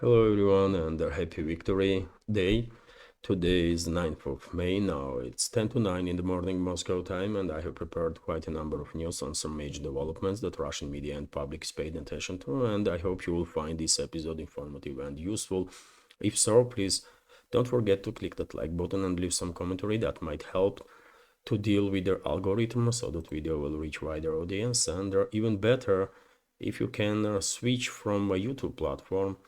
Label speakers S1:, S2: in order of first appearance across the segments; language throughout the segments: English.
S1: Hello everyone and a happy victory day. Today is 9th of May. Now it's 10 to 9 in the morning Moscow time, and I have prepared quite a number of news on some major developments that Russian media and public is paying attention to, and I hope you will find this episode informative and useful. If so, please don't forget to click that like button and leave some commentary that might help to deal with their algorithm so that video will reach wider audience, and even better if you can switch from a YouTube platform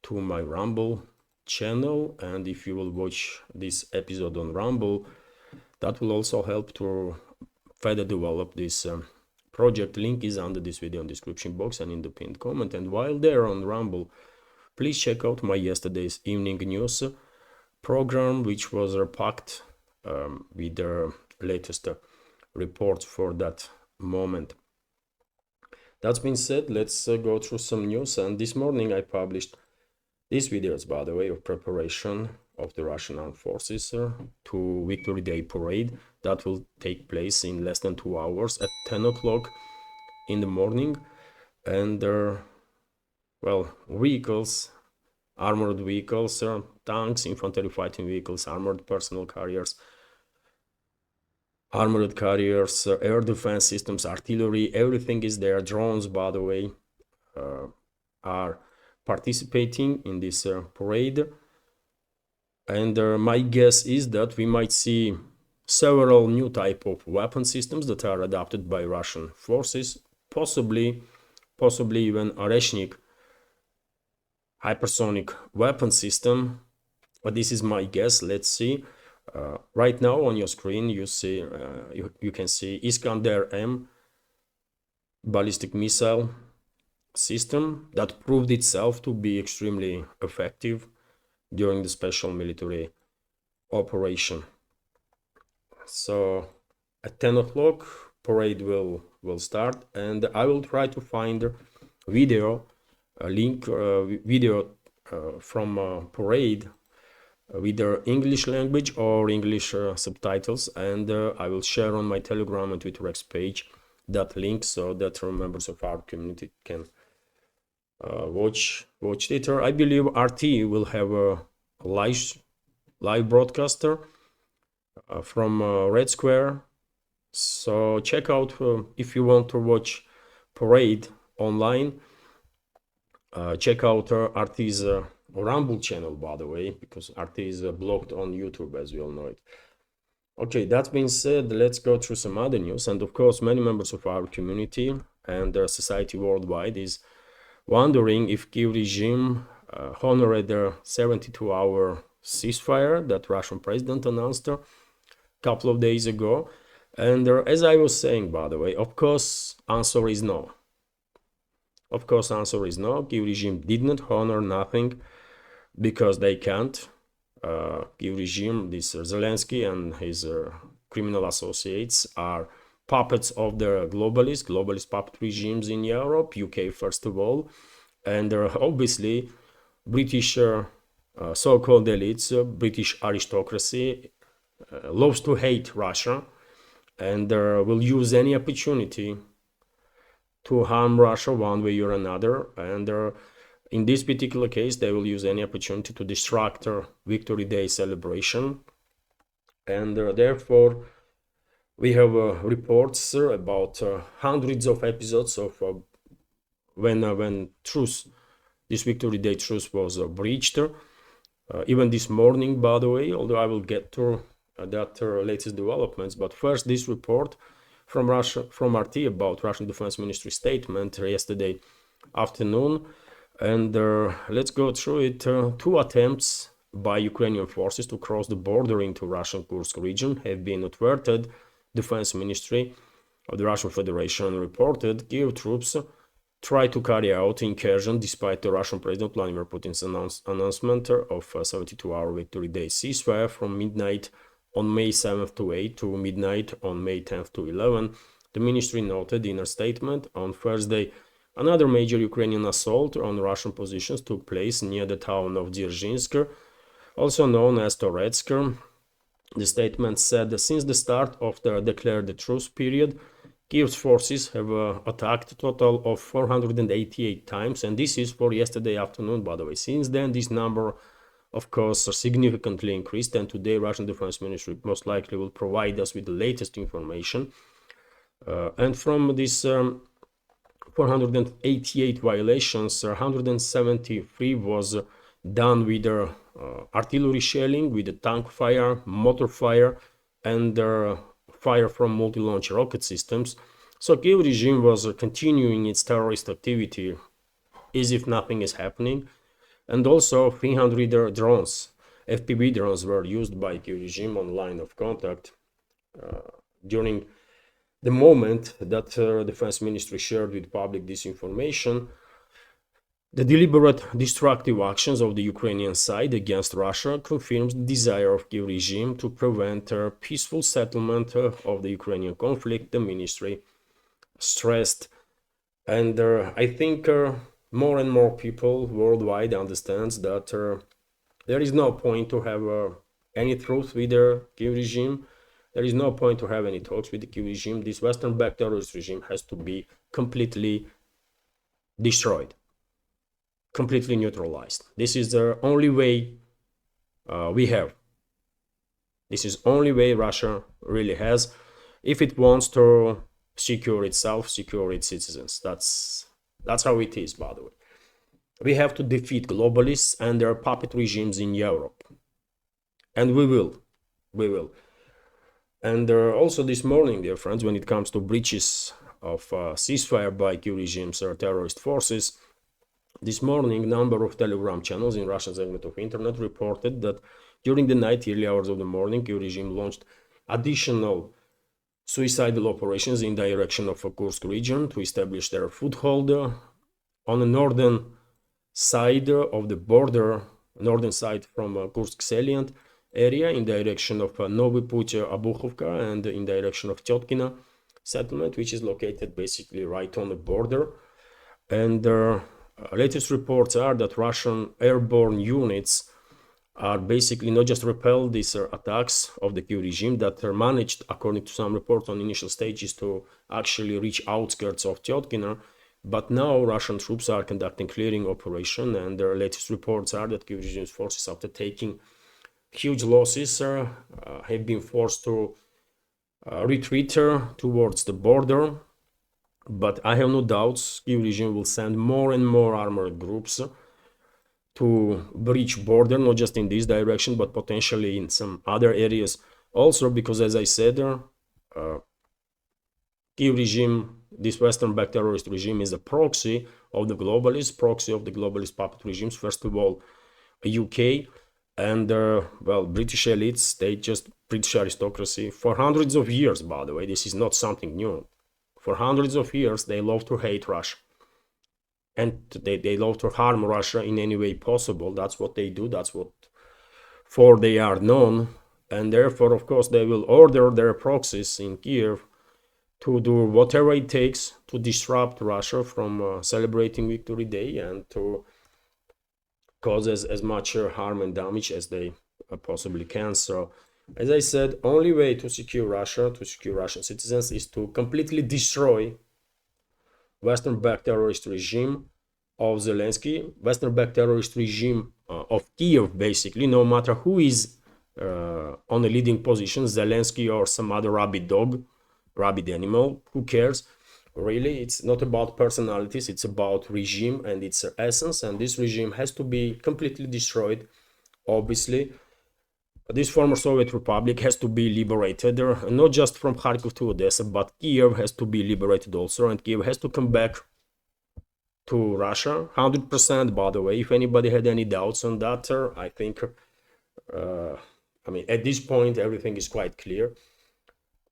S1: to my Rumble channel, and if you will watch this episode on Rumble, that will also help to further develop this project. Link is under this video in description box and in the pinned comment. And while there on Rumble, please check out my yesterday's evening news program, which was packed with the latest reports for that moment. That's been said, let's go through some news. And this morning I published these videos, by the way, of preparation of the Russian armed forces to Victory Day parade that will take place in less than 2 hours at 10 o'clock in the morning. And vehicles, armored vehicles, tanks, infantry fighting vehicles, armored personnel carriers, armored carriers, air defense systems, artillery, everything is there. Drones, by the way, are participating in this parade, and my guess is that we might see several new type of weapon systems that are adopted by Russian forces, possibly even Oreshnik hypersonic weapon system, but this is my guess. Let's see. Right now on your screen you see you can see Iskander-M ballistic missile system that proved itself to be extremely effective during the special military operation. So at 10 o'clock parade will start, and I will try to find a link video from parade with the English language or English subtitles, and I will share on my Telegram and Twitter X page that link so that members of our community can watch it. I believe RT will have a live broadcaster from Red Square, so check out if you want to watch parade online. Check out RT's Rumble channel, by the way, because RT is blocked on YouTube, as we all know it. Okay, that being said, let's go through some other news. And of course, many members of our community and society worldwide is wondering if Kyiv regime honored their 72-hour ceasefire that Russian president announced a couple of days ago. And as I was saying, by the way, of course, answer is no. Of course, answer is no. Kyiv regime did not honor nothing because they can't. Kyiv regime, this Zelensky and his criminal associates are puppets of the globalist puppet regimes in Europe, UK first of all, and obviously British so-called elites, British aristocracy loves to hate Russia and will use any opportunity to harm Russia one way or another, and in this particular case they will use any opportunity to distract Victory Day celebration. And therefore we have reports about hundreds of episodes of when truce, this Victory Day truce was breached. Even this morning, by the way, although I will get to that latest developments. But first, this report from RT about Russian Defense Ministry statement yesterday afternoon. And let's go through it. Two attempts by Ukrainian forces to cross the border into Russian Kursk region have been thwarted. Defense Ministry of the Russian Federation reported Kyiv troops tried to carry out incursion despite the Russian President Vladimir Putin's announcement of a 72-hour Victory Day ceasefire from midnight on May 7th to 8 to midnight on May 10th to 11. The ministry noted in a statement on Thursday another major Ukrainian assault on Russian positions took place near the town of Dzerzhinsk, also known as Toretsk. The statement said that since the start of the declared truce period, Kiev's forces have attacked a total of 488 times, and this is for yesterday afternoon, by the way. Since then, this number, of course, significantly increased, and today Russian Defense Ministry most likely will provide us with the latest information. And from this 488 violations, 173 was done with artillery shelling, with the tank fire, mortar fire, and fire from multi-launch rocket systems. So Kiev regime was continuing its terrorist activity as if nothing is happening. And also 300 drones, FPV drones, were used by Kiev regime on line of contact during the moment that Defense Ministry shared with public this information. The deliberate destructive actions of the Ukrainian side against Russia confirms the desire of Kiev regime to prevent a peaceful settlement of the Ukrainian conflict, the ministry stressed. And I think more and more people worldwide understands that there is no point to have any truth with the Kiev regime. There is no point to have any talks with the Kiev regime. This Western-backed terrorist regime has to be completely destroyed, completely neutralized. This is the only way we have. This is the only way Russia really has if it wants to secure itself, secure its citizens. That's how it is, by the way. We have to defeat globalists and their puppet regimes in Europe. And we will. We will. And also this morning, dear friends, when it comes to breaches of ceasefire by Kiev regime's terrorist forces, this morning, number of Telegram channels in Russian segment of internet reported that during the night, early hours of the morning, Kiev regime launched additional suicidal operations in direction of the Kursk region to establish their foothold on the northern side of the border, northern side from Kursk salient area in direction of Novy Put Abukhovka and in direction of Tyotkina settlement, which is located basically right on the border. And latest reports are that Russian airborne units are basically not just repelled these attacks of the Kiev regime that are managed, according to some reports on initial stages, to actually reach outskirts of Tyotkina, but now Russian troops are conducting clearing operation, and their latest reports are that Kiev regime's forces, after taking huge losses, have been forced to retreat towards the border. But I have no doubts Kiev regime will send more and more armored groups to breach border, not just in this direction, but potentially in some other areas also, because as I said, Kiev regime, this Western-backed terrorist regime, is a proxy of the globalist puppet regimes. First of all, UK and, well, British elites, British aristocracy, for hundreds of years, by the way, this is not something new. For hundreds of years, they love to hate Russia. And they love to harm Russia in any way possible. That's what they do. That's what for they are known. And therefore, of course, they will order their proxies in Kiev to do whatever it takes to disrupt Russia from celebrating Victory Day and to cause as much harm and damage as they possibly can. So, as I said, only way to secure Russia, to secure Russian citizens, is to completely destroy Western-backed terrorist regime of Zelensky, Western-backed terrorist regime of Kiev, basically, no matter who is on a leading position, Zelensky or some other rabid animal, who cares? Really, it's not about personalities, it's about regime and its essence, and this regime has to be completely destroyed, obviously. This former Soviet Republic has to be liberated, not just from Kharkiv to Odessa, but Kiev has to be liberated also, and Kiev has to come back to Russia, 100%, by the way. If anybody had any doubts on that, I think, I mean, at this point, everything is quite clear.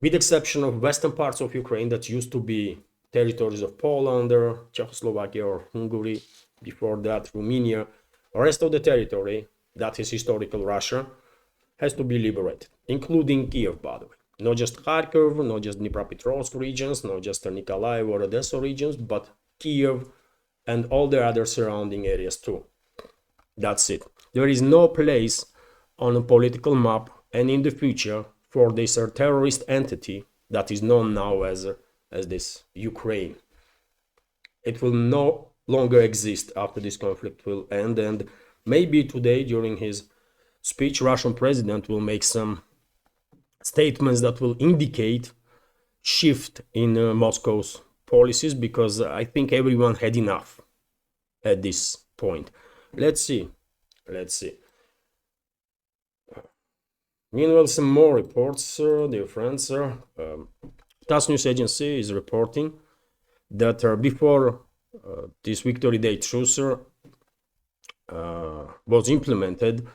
S1: With the exception of western parts of Ukraine that used to be territories of Poland, Czechoslovakia or Hungary, before that Romania, the rest of the territory, that is historical Russia, has to be liberated, including Kiev, by the way. Not just Kharkiv, not just Dnipropetrovsk regions, not just Nikolaev or Odessa regions, but Kiev and all the other surrounding areas too. That's it. There is no place on a political map and in the future for this terrorist entity that is known now as as this Ukraine. It will no longer exist after this conflict will end, and maybe today during his speech, Russian president will make some statements that will indicate shift in Moscow's policies, because I think everyone had enough at this point. Let's see. Meanwhile, some more reports, dear friends. TASS news agency is reporting that before this Victory Day truce was implemented,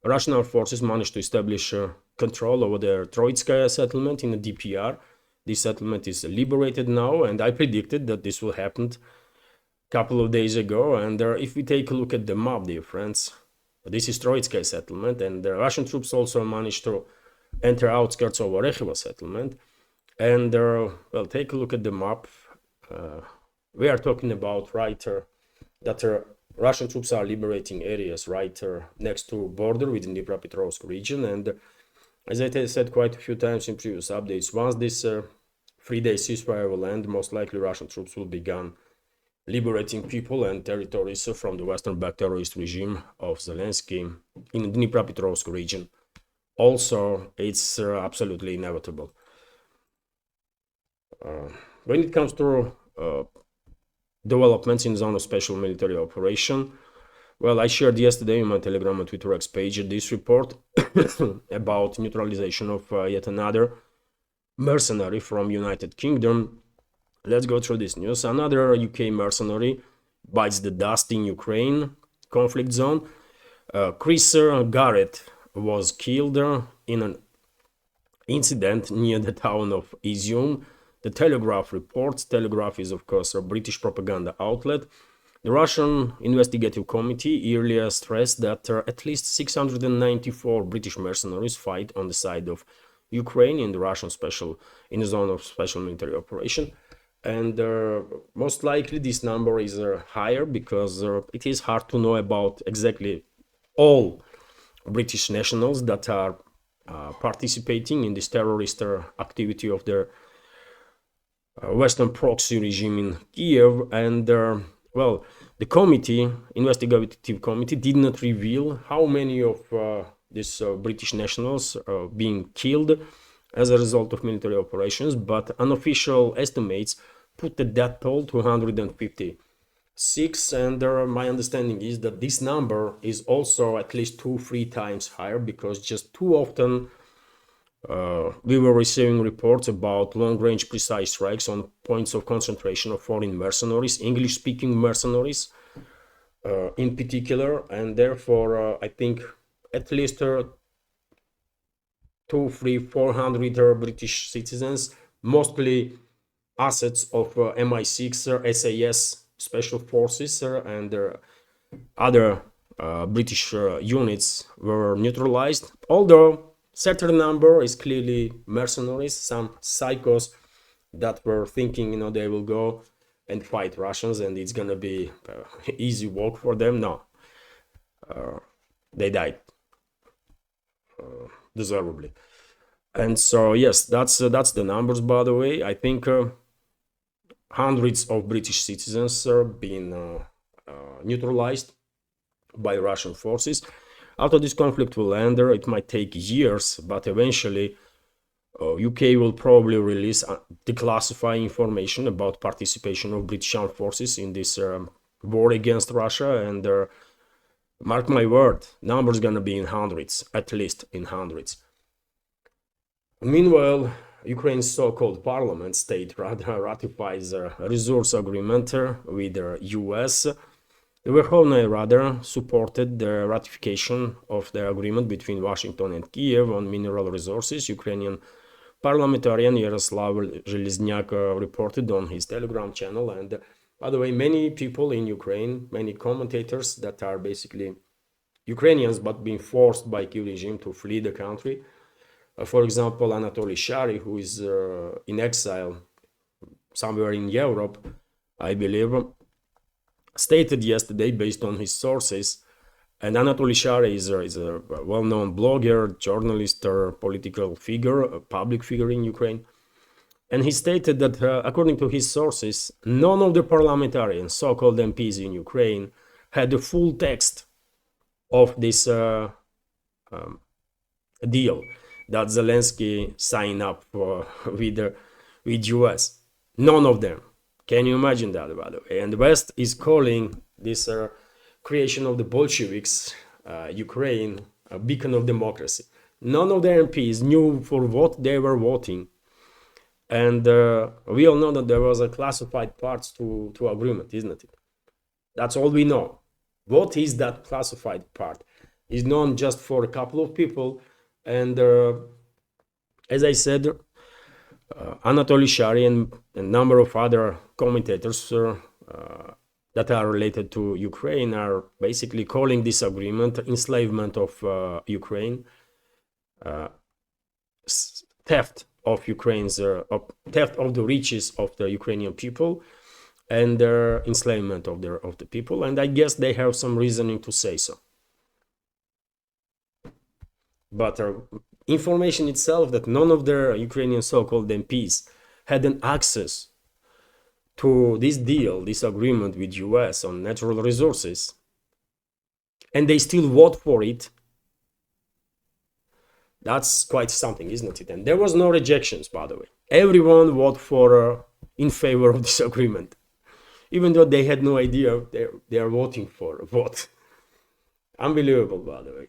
S1: Russian armed forces managed to establish control over the Troitskaya settlement in the DPR. This settlement is liberated now, and I predicted that this will happen a couple of days ago. And if we take a look at the map, dear friends, this is Troitskaya settlement, and the Russian troops also managed to enter outskirts of Orekhovo settlement. And well, take a look at the map. We are talking about that Russian troops are liberating areas right next to border with the Dnipropetrovsk region. And as I said quite a few times in previous updates, once this 3-day ceasefire will end, most likely Russian troops will begin liberating people and territories from the Western-backed terrorist regime of Zelensky in the Dnipropetrovsk region. Also, it's absolutely inevitable. When it comes to developments in zone of special military operation, well, I shared yesterday in my Telegram and Twitter X page this report about neutralization of yet another mercenary from United Kingdom. Let's go through this news. Another UK mercenary bites the dust in Ukraine conflict zone. Chris Garrett was killed in an incident near the town of Izium. The Telegraph reports. Telegraph is, of course, a British propaganda outlet. The Russian Investigative Committee earlier stressed that at least 694 British mercenaries fight on the side of Ukraine in the zone of special military operation. And most likely this number is higher, because it is hard to know about exactly all British nationals that are participating in this terrorist activity of the Western proxy regime in Kiev. And well, the investigative committee did not reveal how many of these British nationals are being killed as a result of military operations, but unofficial estimates put the death toll to 156. And my understanding is that this number is also at least 2-3 times higher, because just too often we were receiving reports about long-range precise strikes on points of concentration of foreign mercenaries, English-speaking mercenaries in particular. And therefore, I think at least 400 British citizens, mostly assets of MI6, SAS, Special Forces, and other British units were neutralized. Although certain number is clearly mercenaries, some psychos that were thinking, they will go and fight Russians and it's gonna be easy walk for them. No, they died deservedly. And so yes, that's the numbers. By the way, I think hundreds of British citizens are being neutralized by Russian forces. After this conflict will end, it might take years, but eventually UK will probably release declassified information about participation of British armed forces in this war against Russia. And mark my word, numbers gonna be in hundreds, at least in hundreds. Meanwhile, Ukraine's so-called parliament state ratifies a resource agreement with the US. The Verkhovna Rada supported the ratification of the agreement between Washington and Kiev on mineral resources. Ukrainian parliamentarian Yaroslav Zhelezniak reported on his Telegram channel. And by the way, many people in Ukraine, many commentators that are basically Ukrainians but being forced by Kiev regime to flee the country. For example, Anatoly Shary, who is in exile somewhere in Europe, I believe, stated yesterday, based on his sources, and Anatoly Shary is a well-known blogger, journalist, or political figure, a public figure in Ukraine. And he stated that, according to his sources, none of the parliamentarians, so-called MPs in Ukraine, had the full text of this deal that Zelensky signed up for with US. None of them. Can you imagine that, by the way? And the West is calling this creation of the Bolsheviks, Ukraine, a beacon of democracy. None of the MPs knew for what they were voting. And we all know that there was a classified parts to agreement, isn't it? That's all we know. What is that classified part? Is known just for a couple of people. And as I said, Anatoly Shary and a number of other commentators that are related to Ukraine are basically calling this agreement enslavement of Ukraine, theft of Ukraine's theft of the riches of the Ukrainian people, and their enslavement of the people. And I guess they have some reasoning to say so. But information itself that none of their Ukrainian so-called MPs had an access to this deal, this agreement with US on natural resources, and they still vote for it, that's quite something, isn't it? And there was no rejections, by the way. Everyone voted for in favor of this agreement, even though they had no idea they are voting for what. Unbelievable, by the way.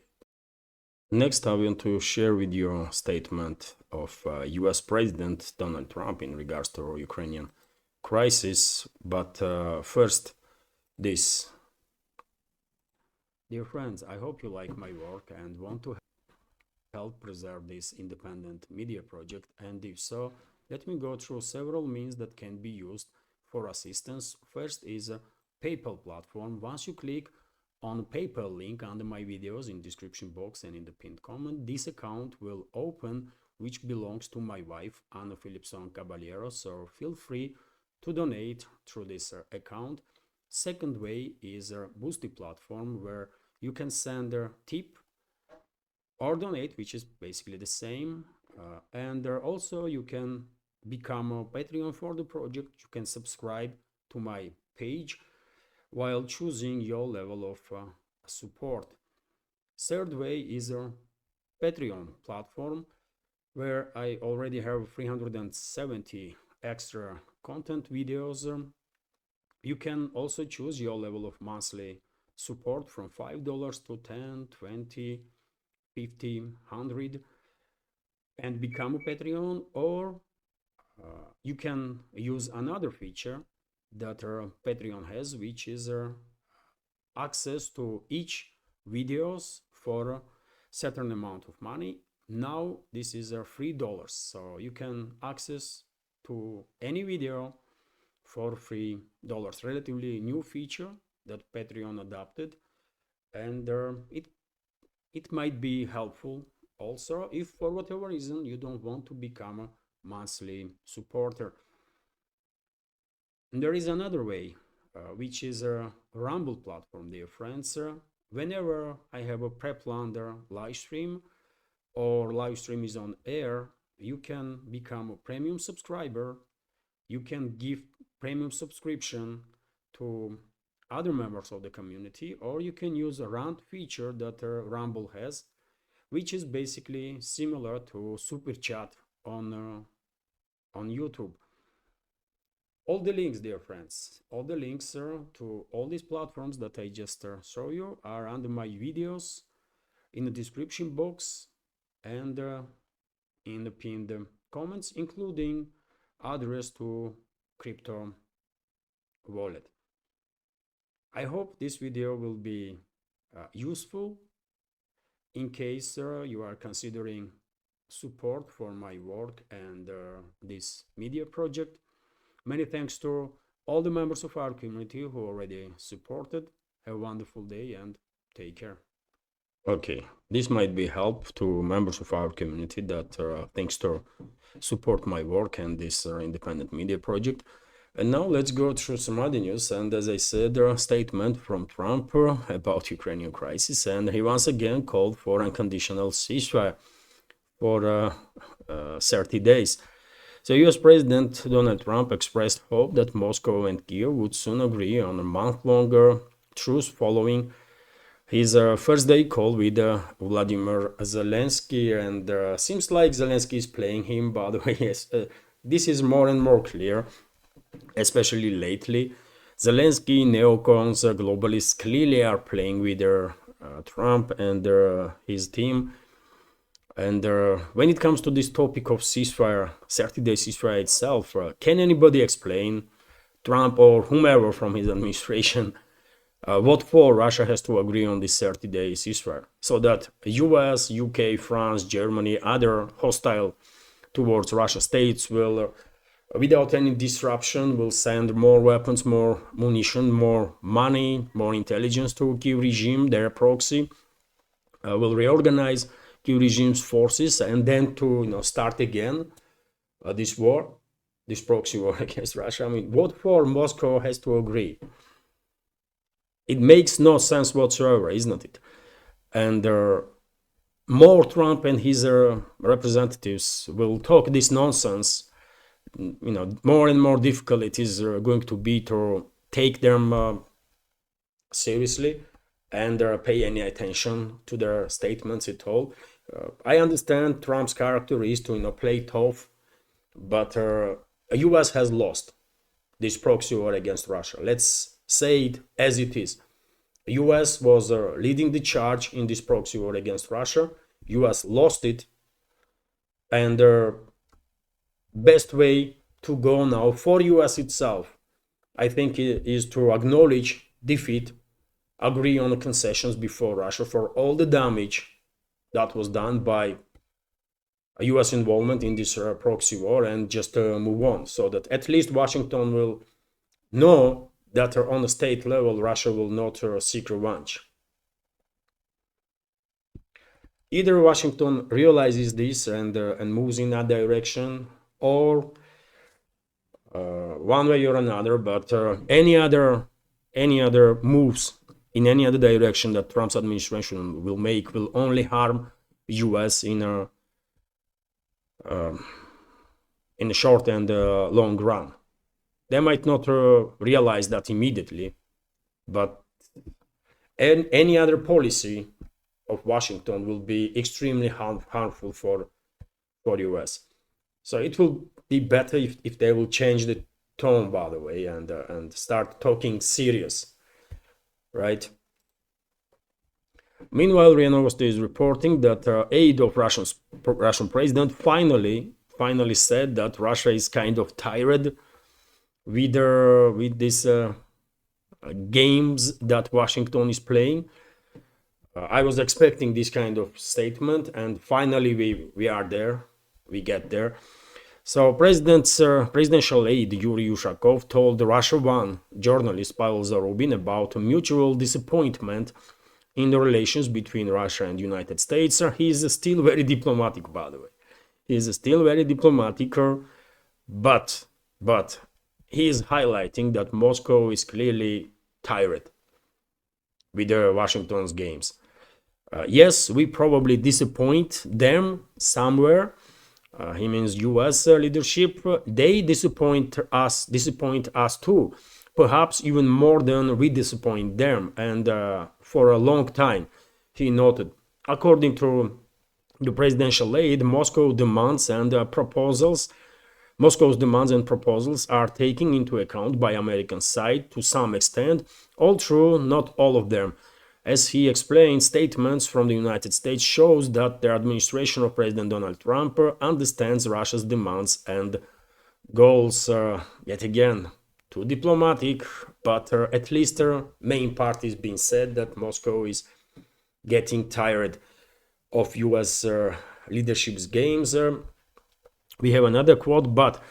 S1: Next, I want to share with you a statement of US President Donald Trump in regards to Ukrainian crisis. But first, this. Dear friends, I hope you like my work and want to help preserve this independent media project. And if so, let me go through several means that can be used for assistance. First is a PayPal platform. Once you click on PayPal link under my videos in description box and in the pinned comment, this account will open, which belongs to my wife Anna Philipson Caballero, so feel free to donate through this account. Second way is a Boosty platform where you can send a tip or donate, which is basically the same, and also you can become a Patreon for the project. You can subscribe to my page while choosing your level of support. Third way is a Patreon platform where I already have 370 extra content videos. You can also choose your level of monthly support from $5 to 10, 20, 50, 100 and become a Patreon, or you can use another feature that Patreon has, which is access to each videos for a certain amount of money. Now this is $3, so you can access to any video for $3. Relatively new feature that Patreon adopted, and it might be helpful also if for whatever reason you don't want to become a monthly supporter. And there is another way, which is a Rumble platform, dear friends. Whenever I have a pre-planned live stream or live stream is on air, you can become a premium subscriber. You can give premium subscription to other members of the community, or you can use a rant feature that Rumble has, which is basically similar to super chat on YouTube. All the links, dear friends, all the links to all these platforms that I just show you are under my videos in the description box and in the pinned comments, including address to crypto wallet. I hope this video will be useful in case you are considering support for my work and this media project. Many thanks to all the members of our community who already supported. Have a wonderful day and take care. Okay, this might be help to members of our community that thanks to support my work and this independent media project. And now let's go through some other news. And as I said, a statement from Trump about Ukrainian crisis, and he once again called for unconditional ceasefire for 30 days. So US President Donald Trump expressed hope that Moscow and Kiev would soon agree on a month-longer truce following his first day call with Vladimir Zelensky, and seems like Zelensky is playing him, by the way. Yes, this is more and more clear, especially lately. Zelensky, neocons, globalists clearly are playing with Trump and his team. And when it comes to this topic of ceasefire, 30-day ceasefire itself, can anybody explain, Trump or whomever from his administration, what for Russia has to agree on this 30-day ceasefire? So that US, UK, France, Germany, other hostile towards Russia states will, without any disruption, will send more weapons, more munition, more money, more intelligence to Kiev regime, their proxy, will reorganize Kiev regime's forces, and then to start again this war, this proxy war against Russia. I mean, what for Moscow has to agree? It makes no sense whatsoever, isn't it? And more Trump and his representatives will talk this nonsense, more and more difficult it is going to be to take them seriously and pay any attention to their statements at all. I understand Trump's character is to play tough, but US has lost this proxy war against Russia. Let's say it as it is. US was leading the charge in this proxy war against Russia. US lost it, and the best way to go now for US itself, I think, is to acknowledge defeat, agree on the concessions before Russia for all the damage that was done by US involvement in this proxy war, and just move on, so that at least Washington will know that on a state level Russia will not seek revenge. Either Washington realizes this and moves in that direction, or one way or another, but any other moves in any other direction that Trump's administration will make will only harm US in a short and long run. They might not realize that immediately, but any other policy of Washington will be extremely harmful for US. So it will be better if they will change the tone, by the way, and start talking serious, right? Meanwhile, RIA Novosti is reporting that aide of Russian president finally said that Russia is kind of tired with these games that Washington is playing. I was expecting this kind of statement, and finally we are there. We get there. So presidential aide Yuri Ushakov told the Russia One journalist Pavel Zarubin about a mutual disappointment in the relations between Russia and the United States. He is still very diplomatic, by the way. He is still very diplomatic, but he is highlighting that Moscow is clearly tired with Washington's games. Yes, we probably disappoint them somewhere. He means US leadership. They disappoint us too, perhaps even more than we disappoint them, and for a long time, he noted. According to the presidential aide, Moscow's demands and proposals are taken into account by American side to some extent, although not all of them. As he explained, statements from the United States shows that the administration of President Donald Trump understands Russia's demands and goals. Yet again, too diplomatic, but at least the main part is being said that Moscow is getting tired of US leadership's games. We have another quote, but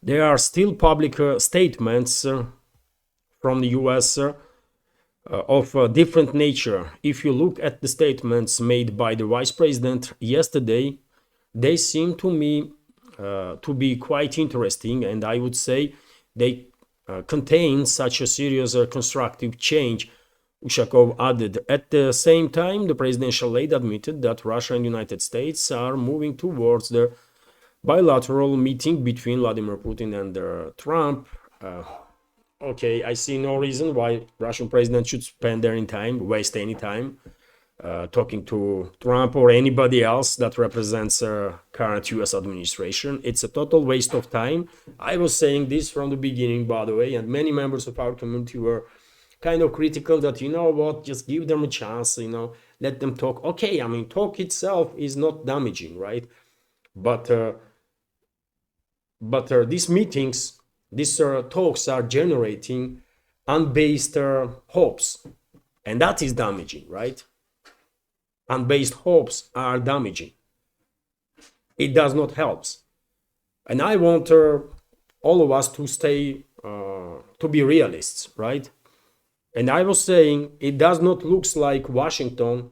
S1: there are still public statements from the US of a different nature. If you look at the statements made by the vice president yesterday, they seem to me to be quite interesting, and I would say they contain such a serious constructive change, Ushakov added. At the same time, the presidential aide admitted that Russia and the United States are moving towards the bilateral meeting between Vladimir Putin and Trump. Okay, I see no reason why Russian president should spend any time, waste any time talking to Trump or anybody else that represents current US administration. It's a total waste of time. I was saying this from the beginning, by the way, and many members of our community were kind of critical that, you know what, just give them a chance, you know, let them talk. Okay, I mean, talk itself is not damaging, right? But these meetings, these talks are generating unbased hopes, and that is damaging, right? Unbased hopes are damaging. It does not help. And I want all of us to stay, to be realists, right? And I was saying it does not look like Washington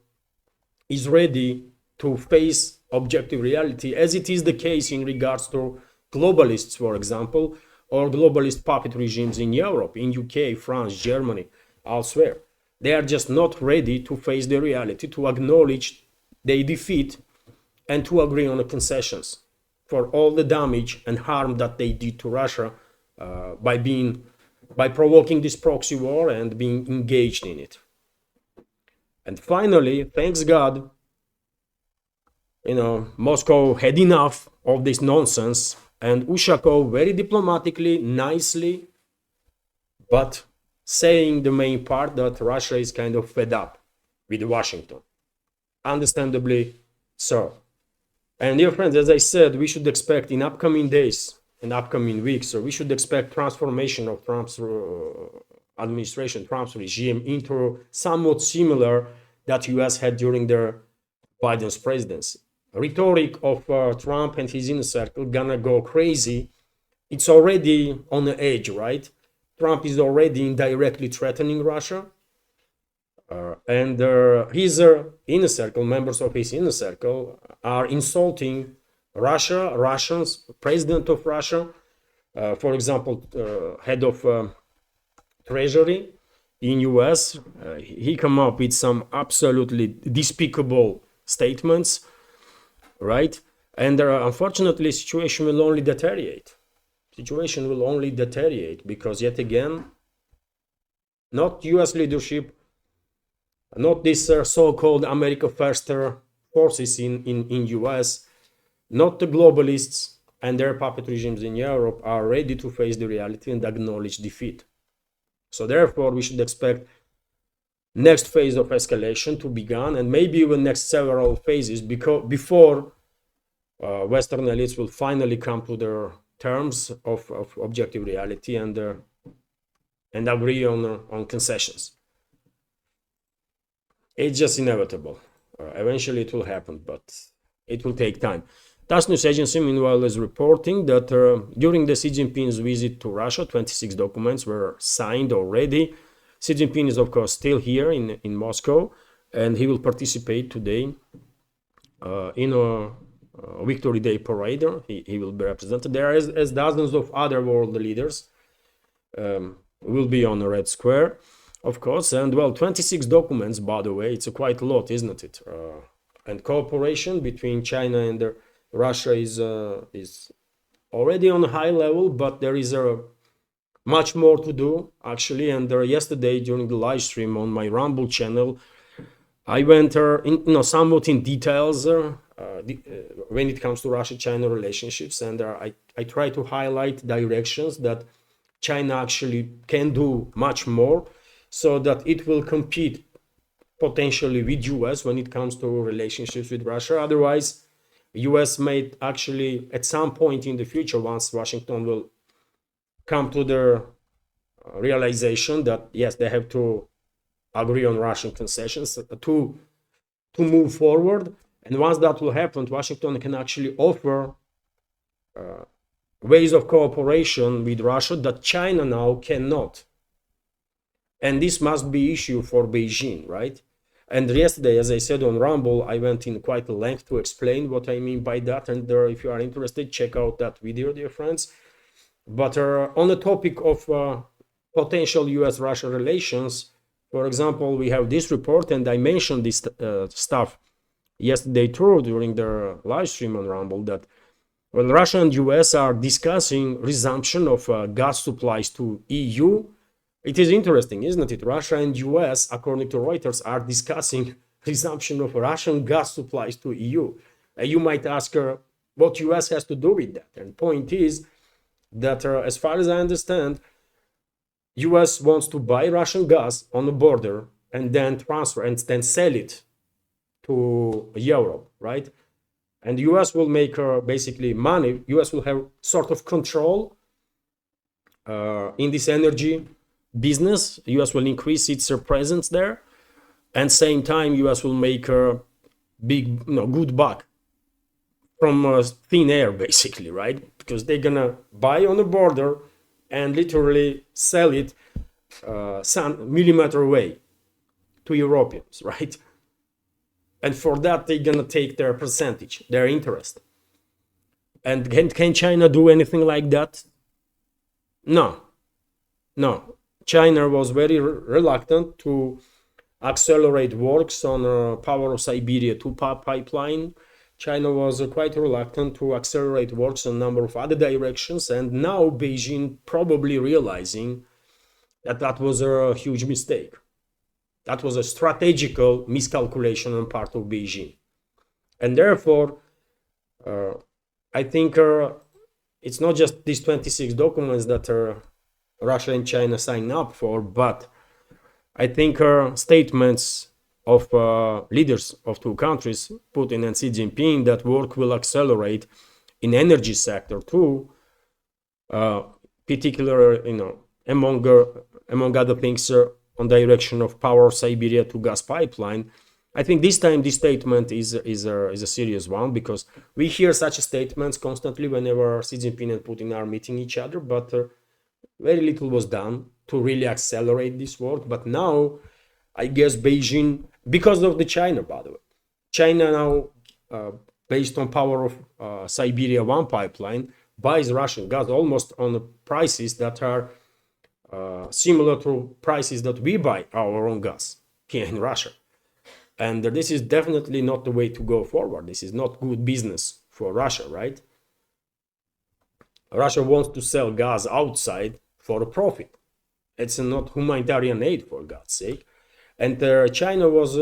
S1: is ready to face objective reality, as it is the case in regards to globalists, for example, or globalist puppet regimes in Europe, in UK, France, Germany, elsewhere. They are just not ready to face the reality, to acknowledge their defeat, and to agree on the concessions for all the damage and harm that they did to Russia by provoking this proxy war and being engaged in it. And finally, thanks God, you know, Moscow had enough of this nonsense, and Ushakov very diplomatically, nicely, but saying the main part that Russia is kind of fed up with Washington. Understandably so. And dear friends, as I said, we should expect in upcoming days and upcoming weeks, so we should expect transformation of Trump's administration, Trump's regime, into somewhat similar that US had during their Biden's presidency. Rhetoric of Trump and his inner circle gonna go crazy. It's already on the edge, right? Trump is already indirectly threatening Russia, and his inner circle, members of his inner circle, are insulting Russia, Russians, president of Russia, for example, head of Treasury in US. He come up with some absolutely despicable statements, right? And unfortunately, situation will only deteriorate. Situation will only deteriorate because, yet again, not US leadership, not this so-called America First forces in US, not the globalists and their puppet regimes in Europe are ready to face the reality and acknowledge defeat. So therefore, we should expect next phase of escalation to begin, and maybe even next several phases before Western elites will finally come to their terms of objective reality and agree on concessions. It's just inevitable. Eventually it will happen, but it will take time. TASS News Agency, meanwhile, is reporting that during the Xi Jinping's visit to Russia, 26 documents were signed already. Xi Jinping is, of course, still here in Moscow, and he will participate today in a Victory Day parade. He will be represented there as dozens of other world leaders will be on the Red Square, of course. And well, 26 documents, by the way, it's quite a lot, isn't it? And cooperation between China and Russia is already on a high level, but there is much more to do, actually. And yesterday, during the live stream on my Rumble channel, I went somewhat in details when it comes to Russia-China relationships, and I try to highlight directions that China actually can do much more so that it will compete potentially with US when it comes to relationships with Russia. Otherwise, US may actually, at some point in the future, once Washington will come to the realization that, yes, they have to agree on Russian concessions to move forward. And once that will happen, Washington can actually offer ways of cooperation with Russia that China now cannot. And this must be issue for Beijing, right? And yesterday, as I said on Rumble, I went in quite a length to explain what I mean by that. And if you are interested, check out that video, dear friends. But on the topic of potential US-Russia relations, for example, we have this report, and I mentioned this stuff yesterday too during the live stream on Rumble, that Well, Russia and US are discussing resumption of gas supplies to EU. It is interesting, isn't it? Russia and US, according to Reuters, are discussing resumption of Russian gas supplies to EU. You might ask what US has to do with that. And point is that, as far as I understand, US wants to buy Russian gas on the border and then transfer and then sell it to Europe, right? And US will make basically money. US will have sort of control in this energy business. US will increase its presence there, and same time US will make a big, good buck from thin air, basically, right? Because they're gonna buy on the border and literally sell it some millimeter away to Europeans, right? And for that, they're gonna take their percentage, their interest. And can China do anything like that? No. China was very reluctant to accelerate works on Power of Siberia 2 pipeline. China was quite reluctant to accelerate works on a number of other directions, and now Beijing probably realizing that that was a huge mistake. That was a strategical miscalculation on part of Beijing. And therefore, I think it's not just these 26 documents that Russia and China signed up for, but I think statements of leaders of two countries, Putin and Xi Jinping, that work will accelerate in energy sector too, particularly, among other things, on direction of Power of Siberia to gas pipeline. I think this time this statement is a serious one, because we hear such statements constantly whenever Xi Jinping and Putin are meeting each other, but very little was done to really accelerate this work. But now, I guess Beijing, because of the China, by the way, China now, based on Power of Siberia 1 pipeline, buys Russian gas almost on the prices that are similar to prices that we buy our own gas here in Russia. And this is definitely not the way to go forward. This is not good business for Russia, right? Russia wants to sell gas outside for a profit. It's not humanitarian aid, for God's sake. And China was,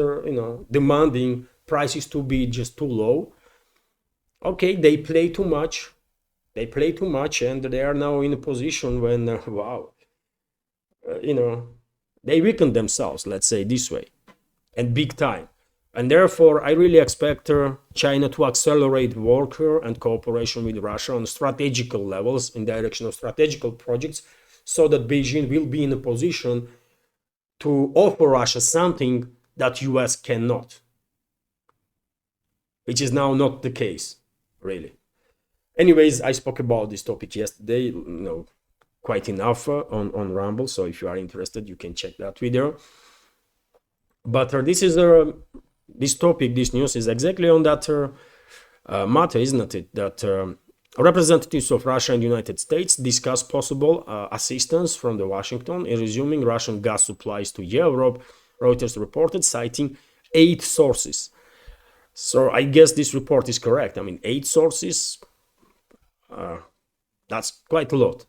S1: demanding prices to be just too low. Okay, they play too much. And they are now in a position when, they weaken themselves, let's say this way, and big time. And therefore, I really expect China to accelerate work and cooperation with Russia on strategical levels in direction of strategical projects, so that Beijing will be in a position to offer Russia something that US cannot, which is now not the case, really. Anyways, I spoke about this topic yesterday, quite enough on Rumble, so if you are interested, you can check that video. But this topic, this news is exactly on that matter, isn't it? That representatives of Russia and United States discuss possible assistance from the Washington in resuming Russian gas supplies to Europe, Reuters reported, citing 8 sources. So I guess this report is correct. 8 sources, that's quite a lot.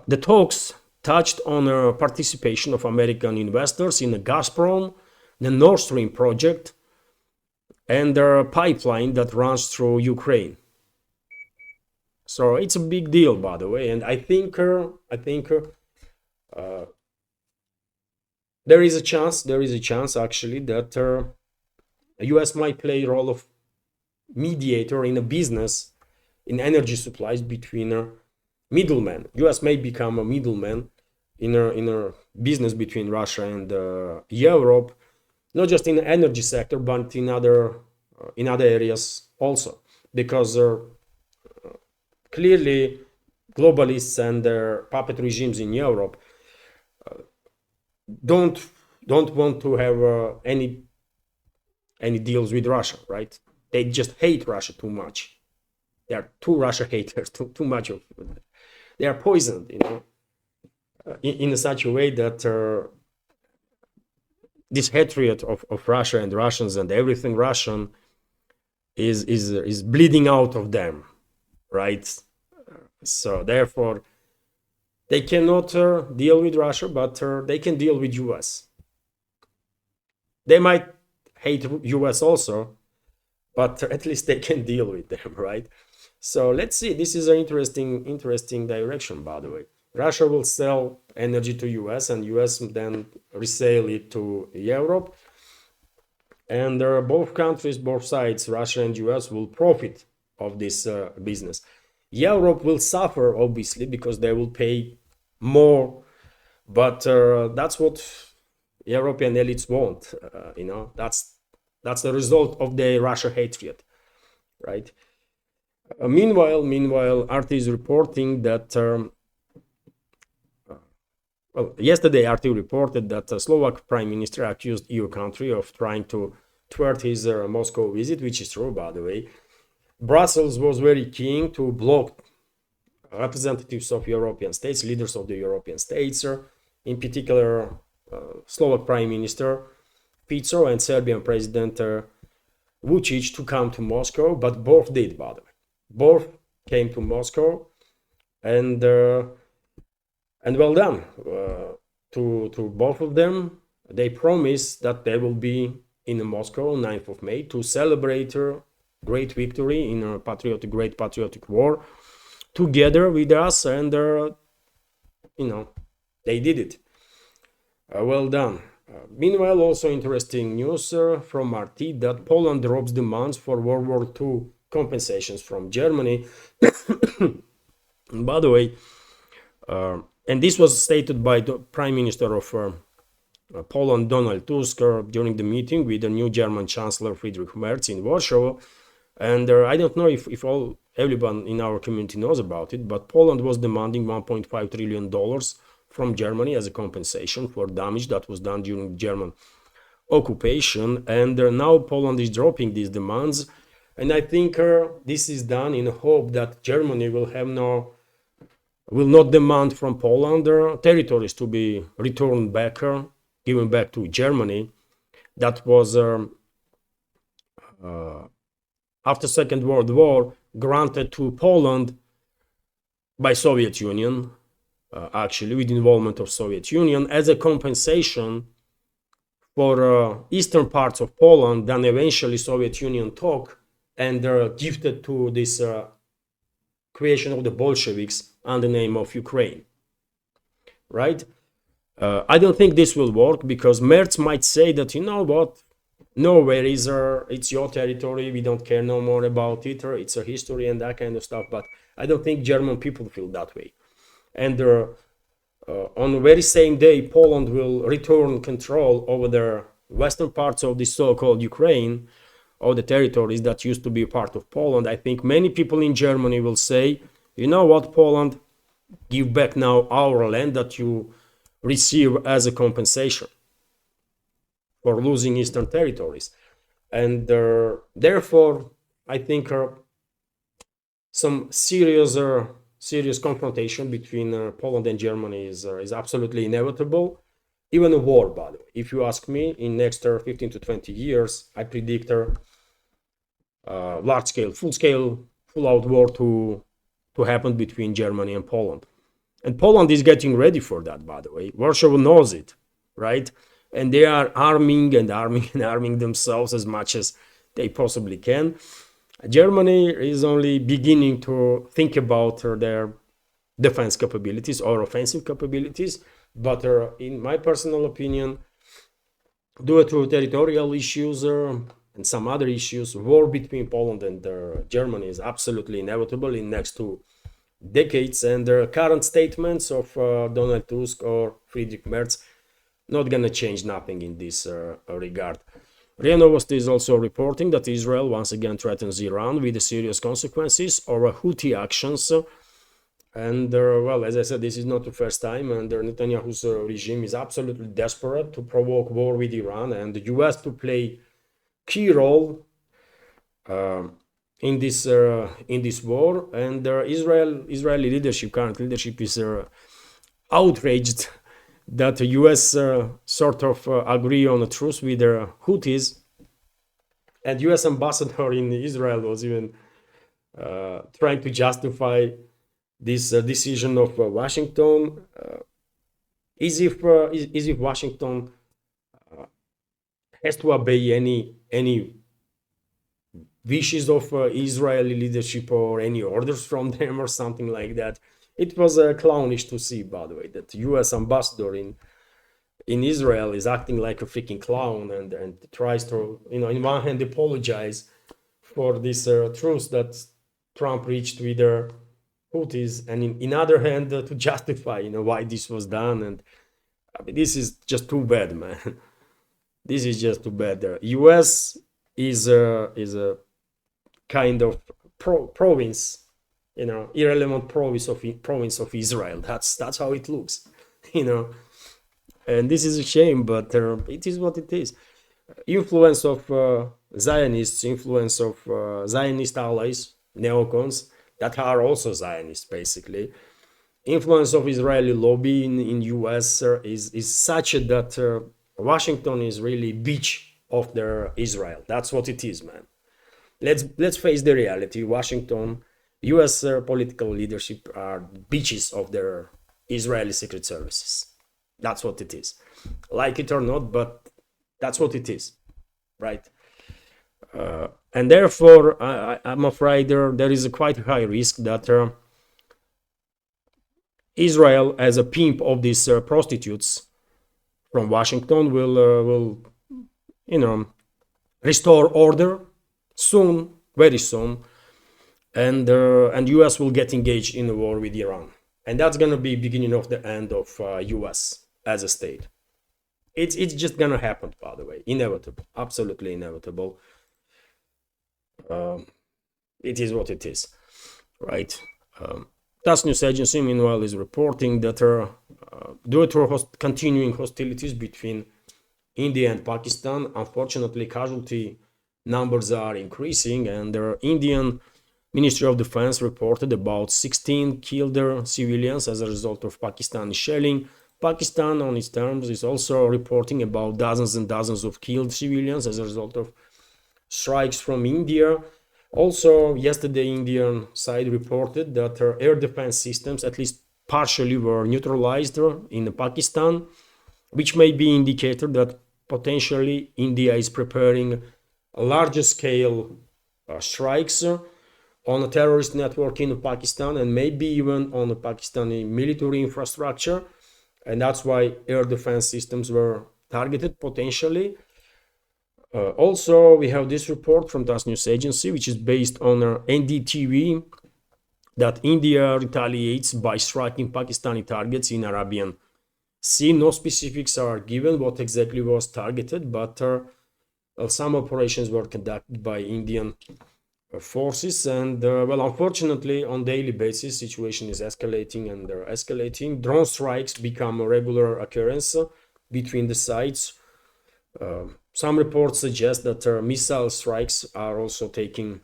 S1: The talks touched on participation of American investors in the Gazprom, the Nord Stream project, and their pipeline that runs through Ukraine. So it's a big deal, by the way, and I think there is a chance actually that the US might play a role of mediator in a business in energy supplies between middlemen. US may become a middleman in a business between Russia and Europe, not just in the energy sector, but in other areas also, because clearly globalists and their puppet regimes in Europe don't want to have any deals with Russia, right? They just hate Russia too much. They are too Russia haters, too much of. They are poisoned, in such a way that this hatred of Russia and Russians and everything Russian is bleeding out of them. right? So therefore, they cannot deal with Russia, but they can deal with US. They might hate US also, but at least they can deal with them, right? So let's see. This is an interesting direction, by the way. Russia will sell energy to US, and US then resell it to Europe. And both countries, both sides, Russia and US, will profit of this business. Europe will suffer, obviously, because they will pay more, but that's what European elites want. That's the result of the Russia hatred, right? Meanwhile, RT is reporting that yesterday RT reported that Slovak Prime Minister accused EU country of trying to thwart his Moscow visit, which is true, by the way. Brussels was very keen to block representatives of European states, leaders of the European states, in particular Slovak Prime Minister Fico and Serbian President Vucic to come to Moscow, but both did, by the way. Both came to Moscow, and well done to both of them. They promised that they will be in Moscow on 9th of May to celebrate a great victory in a great patriotic war together with us, and they did it. Well done. Meanwhile, also interesting news from RT that Poland drops demands for World War II compensations from Germany. By the way, and this was stated by the Prime Minister of Poland, Donald Tusk, during the meeting with the new German Chancellor Friedrich Merz in Warsaw. And I don't know if everyone in our community knows about it, but Poland was demanding $1.5 trillion from Germany as a compensation for damage that was done during German occupation. And now Poland is dropping these demands. And I think this is done in hope that Germany will not demand from Poland territories to be returned back, given back to Germany. That was after Second World War granted to Poland by Soviet Union, actually with involvement of Soviet Union, as a compensation for eastern parts of Poland. Then eventually Soviet Union took and gifted to this creation of the Bolsheviks under the name of Ukraine, right? I don't think this will work, because Merz might say that, you know what, no, where is it's your territory, we don't care no more about it, or it's a history and that kind of stuff. But I don't think German people feel that way. And on the very same day, Poland will return control over the western parts of the so-called Ukraine, or the territories that used to be part of Poland. I think many people in Germany will say, you know what, Poland, give back now our land that you receive as a compensation for losing eastern territories. And therefore, I think some serious confrontation between Poland and Germany is absolutely inevitable. Even a war, by the way. If you ask me, in next 15 to 20 years, I predict large-scale, full-scale, full-out war to happen between Germany and Poland. And Poland is getting ready for that, by the way. Warsaw knows it, right? And they are arming themselves as much as they possibly can. Germany is only beginning to think about their defense capabilities or offensive capabilities. But in my personal opinion, due to territorial issues and some other issues, war between Poland and Germany is absolutely inevitable in next 2 decades. And the current statements of Donald Tusk or Friedrich Merz not gonna change nothing in this regard. RIA Novosti is also reporting that Israel once again threatens Iran with the serious consequences of Houthi actions. And well, as I said, this is not the first time, and Netanyahu's regime is absolutely desperate to provoke war with Iran, and the US to play key role in this war. And Israeli leadership, current leadership, is outraged that the US sort of agree on a truce with the Houthis. And US ambassador in Israel was even trying to justify this decision of Washington. Is if Washington has to obey any wishes of Israeli leadership or any orders from them or something like that. It was clownish to see, by the way, that U.S. ambassador in Israel is acting like a freaking clown and tries to, in one hand apologize for this truce that Trump reached with the Houthis, and in other hand to justify, why this was done. And I mean, this is just too bad, man. This is just too bad. The U.S. is a kind of province, irrelevant province of Israel. That's how it looks, and this is a shame, but it is what it is. Influence of Zionists, influence of Zionist allies, neocons that are also Zionists, basically. Influence of Israeli lobby in US is such that Washington is really bitch of their Israel. That's what it is, man. Let's face the reality. Washington, US political leadership are bitches of their Israeli secret services. That's what it is. Like it or not, but that's what it is, right? And therefore, I'm afraid there is a quite high risk that Israel, as a pimp of these prostitutes from Washington, will restore order soon, very soon, and U.S. will get engaged in a war with Iran, and that's gonna be beginning of the end of U.S. as a state. It's just gonna happen, by the way, inevitable, absolutely inevitable. It is what it is, right? TASS news agency, meanwhile, is reporting that due to continuing hostilities between India and Pakistan, unfortunately, casualty numbers are increasing, and the Indian Ministry of Defense reported about 16 killed civilians as a result of Pakistani shelling. Pakistan, on its terms, is also reporting about dozens and dozens of killed civilians as a result of strikes from India. Also, yesterday, Indian side reported that air defense systems, at least partially, were neutralized in Pakistan, which may be an indicator that potentially India is preparing a larger scale strikes on a terrorist network in Pakistan, and maybe even on the Pakistani military infrastructure. And that's why air defense systems were targeted potentially. Also, we have this report from TASS news agency, which is based on NDTV, that India retaliates by striking Pakistani targets in Arabian Sea. No specifics are given what exactly was targeted, but some operations were conducted by Indian forces, and well, unfortunately, on daily basis, situation is escalating and escalating. Drone strikes become a regular occurrence between the sides. Some reports suggest that missile strikes are also taking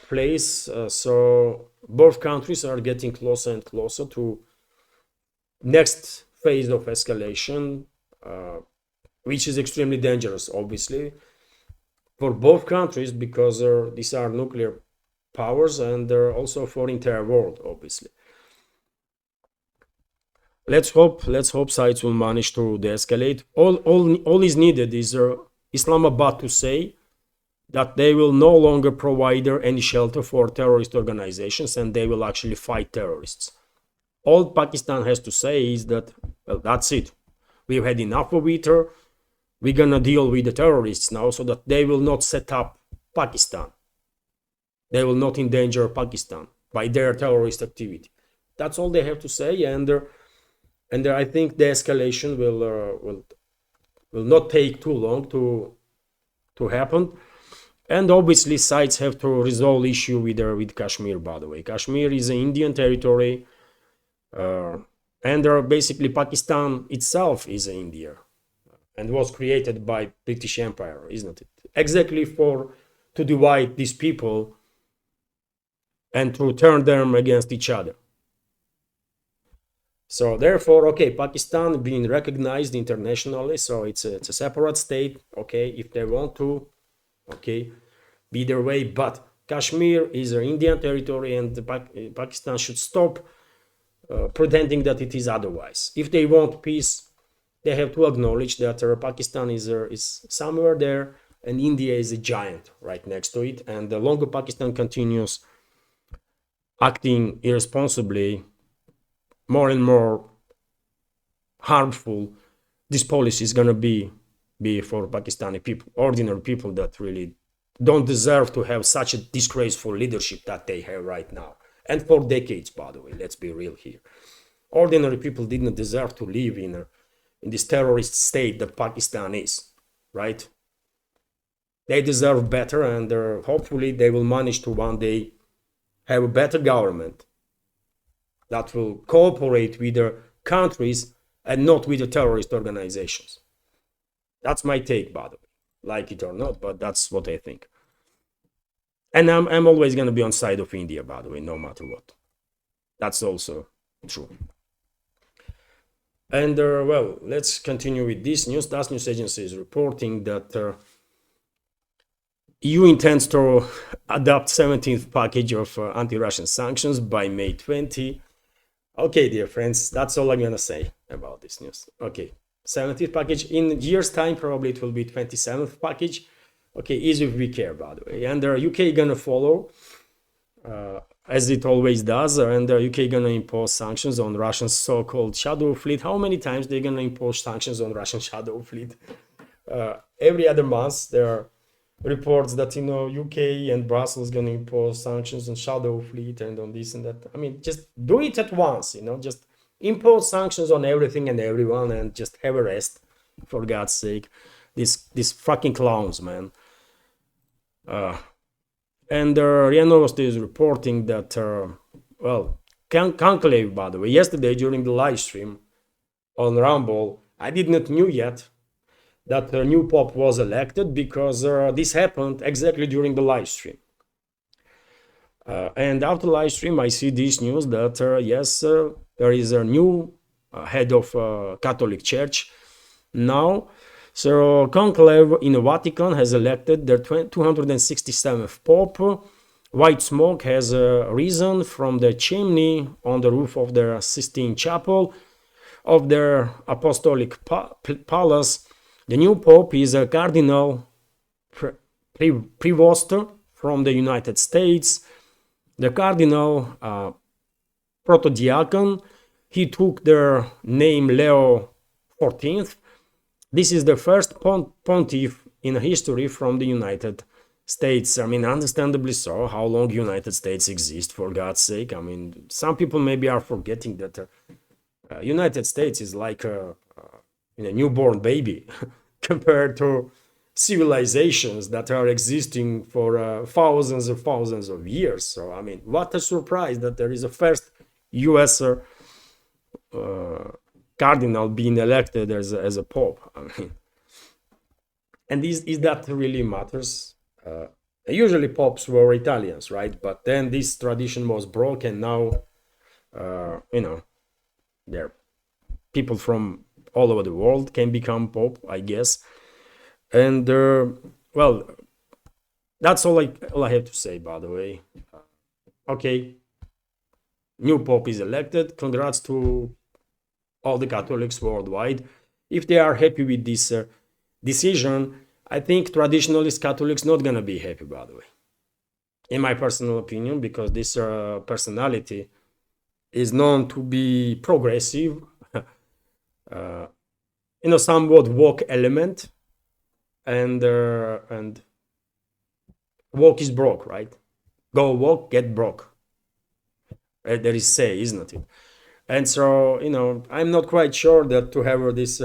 S1: place. So both countries are getting closer and closer to next phase of escalation, which is extremely dangerous, obviously, for both countries, because these are nuclear powers, and they're also for entire world, obviously. Let's hope sides will manage to de-escalate. All is needed is Islamabad to say that they will no longer provide any shelter for terrorist organizations, and they will actually fight terrorists. All Pakistan has to say is that, well, that's it. We've had enough of it. We're gonna deal with the terrorists now, so that they will not set up Pakistan. They will not endanger Pakistan by their terrorist activity. That's all they have to say, and I think the escalation will not take too long to happen. And obviously, sides have to resolve issue with Kashmir. By the way, Kashmir is an Indian territory, and basically Pakistan itself is India, and was created by British Empire, isn't it? Exactly to divide these people and to turn them against each other. So therefore, okay, Pakistan being recognized internationally, so it's a separate state, okay, if they want to, okay, be their way, but Kashmir is an Indian territory, and Pakistan should stop pretending that it is otherwise. If they want peace, they have to acknowledge that Pakistan is somewhere there, and India is a giant right next to it. And the longer Pakistan continues acting irresponsibly, more and more harmful this policy is going to be for Pakistani people, ordinary people that really don't deserve to have such a disgraceful leadership that they have right now. And for decades, by the way, let's be real here. Ordinary people didn't deserve to live in this terrorist state that Pakistan is, right? They deserve better, and hopefully they will manage to one day have a better government that will cooperate with the countries and not with the terrorist organizations. That's my take, by the way, like it or not, but that's what I think. And I'm always going to be on side of India, by the way, no matter what. That's also true. And well, let's continue with this news. Das news agency is reporting that EU intends to adopt 17th package of anti-Russian sanctions by May 20. Okay, dear friends, that's all I'm gonna say about this news. Okay, 17th package. In years time, probably it will be 27th package. Okay, easy if we care, by the way. And the UK gonna follow, as it always does, and the UK gonna impose sanctions on Russian so-called shadow fleet. How many times they're gonna impose sanctions on Russian shadow fleet? Every other month there are reports that UK and Brussels gonna impose sanctions on shadow fleet and on this and that. I mean, just do it at once, just impose sanctions on everything and everyone and just have a rest, for God's sake. These fucking clowns, man. And RIA Novosti is reporting that well, Conclave, by the way, yesterday during the live stream on Rumble, I did not knew yet that the new Pope was elected, because this happened exactly during the live stream. And after the live stream, I see this news that yes, there is a new head of Catholic Church now. So Conclave in the Vatican has elected their 267th Pope. White smoke has risen from the chimney on the roof of their Sistine Chapel of their Apostolic Palace. The new Pope is a Cardinal Prevost from the United States. The Cardinal Protodiakon, he took their name Leo XIV. This is the first pontiff in history from the United States. I mean, understandably so. How long United States exist, for God's sake? I mean, some people maybe are forgetting that United States is like a newborn baby compared to civilizations that are existing for thousands and thousands of years. So, I mean, what a surprise that there is a first U.S. Cardinal being elected as a Pope. I mean, and is that really matters? Usually popes were Italians, right? But then this tradition was broken. Now, there are people from all over the world can become Pope, I guess. And well, that's all I have to say, by the way. Okay, new Pope is elected. Congrats to all the Catholics worldwide. If they are happy with this decision, I think traditionalist Catholics not gonna be happy, by the way, in my personal opinion, because this personality is known to be progressive, somewhat woke element, and woke is broke, right? Go woke, get broke. There is say, isn't it? And so, I'm not quite sure that to have this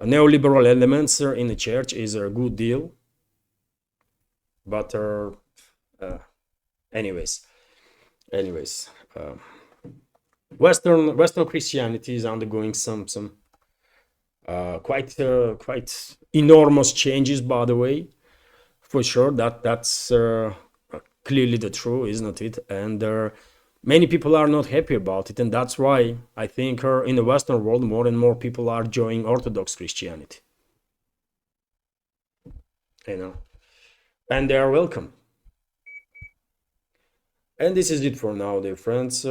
S1: neoliberal elements in the church is a good deal. But anyways, Western Christianity is undergoing some quite enormous changes, by the way, for sure. That's clearly the truth, isn't it? And many people are not happy about it, and that's why I think in the Western world more and more people are joining Orthodox Christianity. and they are welcome. And this is it for now, dear friends.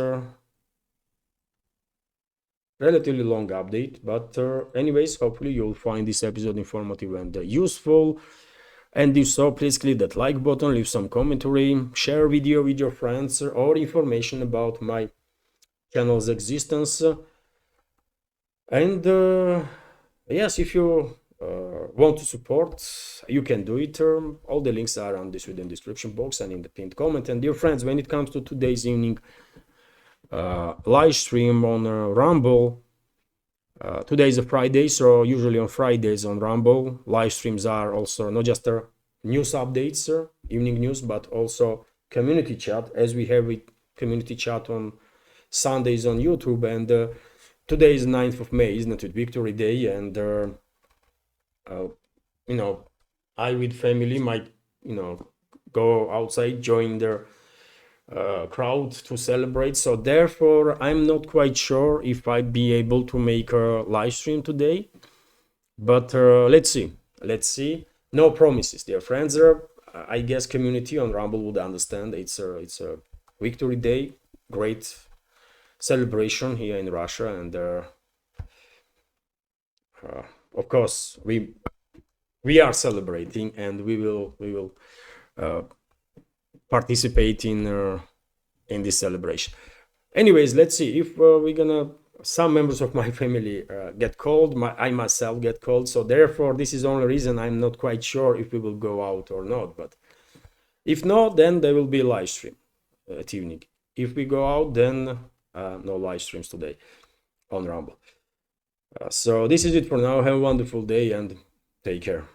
S1: Relatively long update, but anyways, hopefully you'll find this episode informative and useful. And if so, please click that like button, leave some commentary, share video with your friends, or information about my channel's existence. And yes, if you want to support, you can do it. All the links are on this within description box and in the pinned comment. And dear friends, when it comes to today's evening live stream on Rumble, today is a Friday, so usually on Fridays on Rumble, live streams are also not just news updates, evening news, but also community chat, as we have with community chat on Sundays on YouTube. And today is 9th of May, isn't it? Victory Day, and you know, I with family might, go outside, join the crowd to celebrate. So therefore, I'm not quite sure if I'd be able to make a live stream today. But let's see. Let's see. No promises, dear friends. I guess community on Rumble would understand. It's a Victory Day, great celebration here in Russia, and of course we are celebrating, and we will participate in this celebration. Anyways, let's see if we're gonna. Some members of my family get cold. I myself get cold, so therefore this is the only reason I'm not quite sure if we will go out or not. But if not, then there will be a live stream at evening. If we go out, then no live streams today on Rumble. So this is it for now. Have a wonderful day and take care.